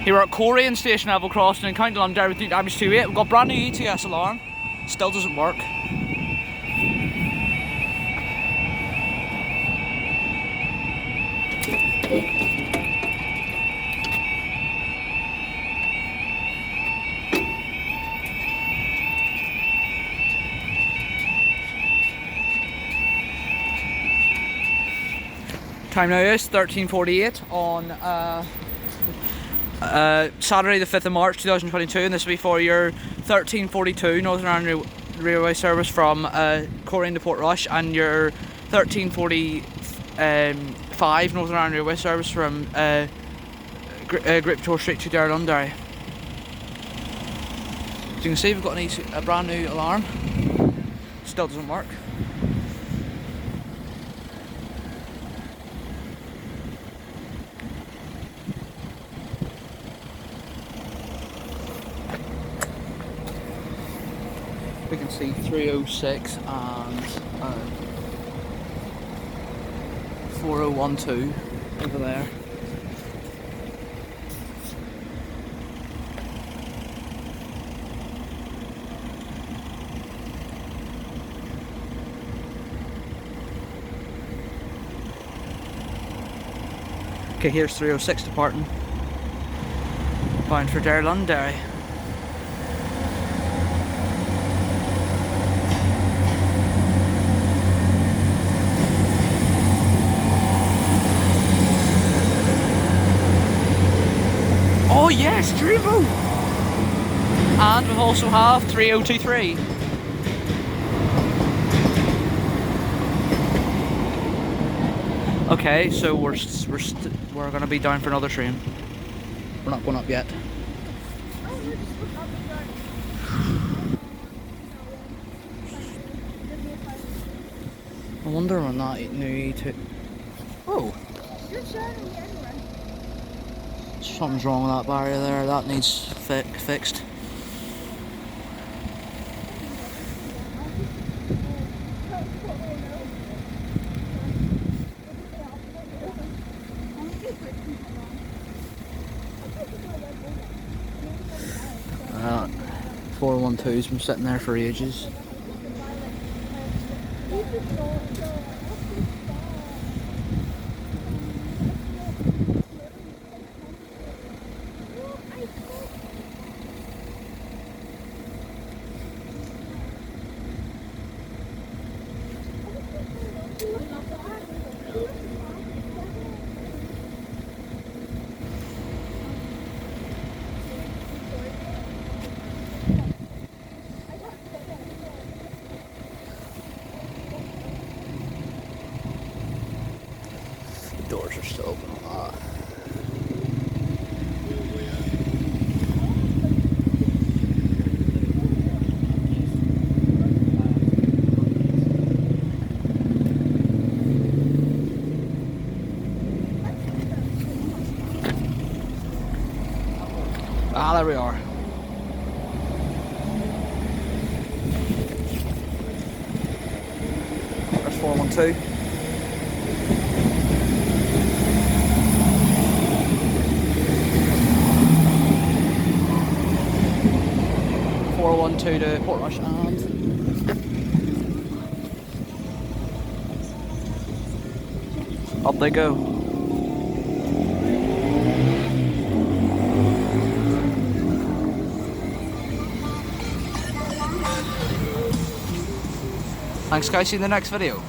Here we're at Coleraine station level crossing in County Londonderry with new damage to it. We've got brand new E2S alarm. Still doesn't work. Time now is 13:48 on Saturday the 5th of March 2022, and this will be for your 13:42 Northern Ireland Railway service from Coleraine to Portrush, and your 13:45 Northern Ireland Railway service from Great Victoria Street to Londonderry. As you can see, we've got a brand new alarm. Still doesn't work. We can see 306 and 4012 over there. Okay, here's 306 departing, bound for Londonderry. Oh yes, Dreamo! And we also have 3023. Okay, so we're gonna be down for another train. We're not going up yet. I wonder when that new E2. Oh. Something's wrong with that barrier there. That needs fixed. Uh, 412's been sitting there for ages. Doors are still open on that. Ah, there we are. There's 412. To Portrush, and up they go. Thanks guys, see you in the next video.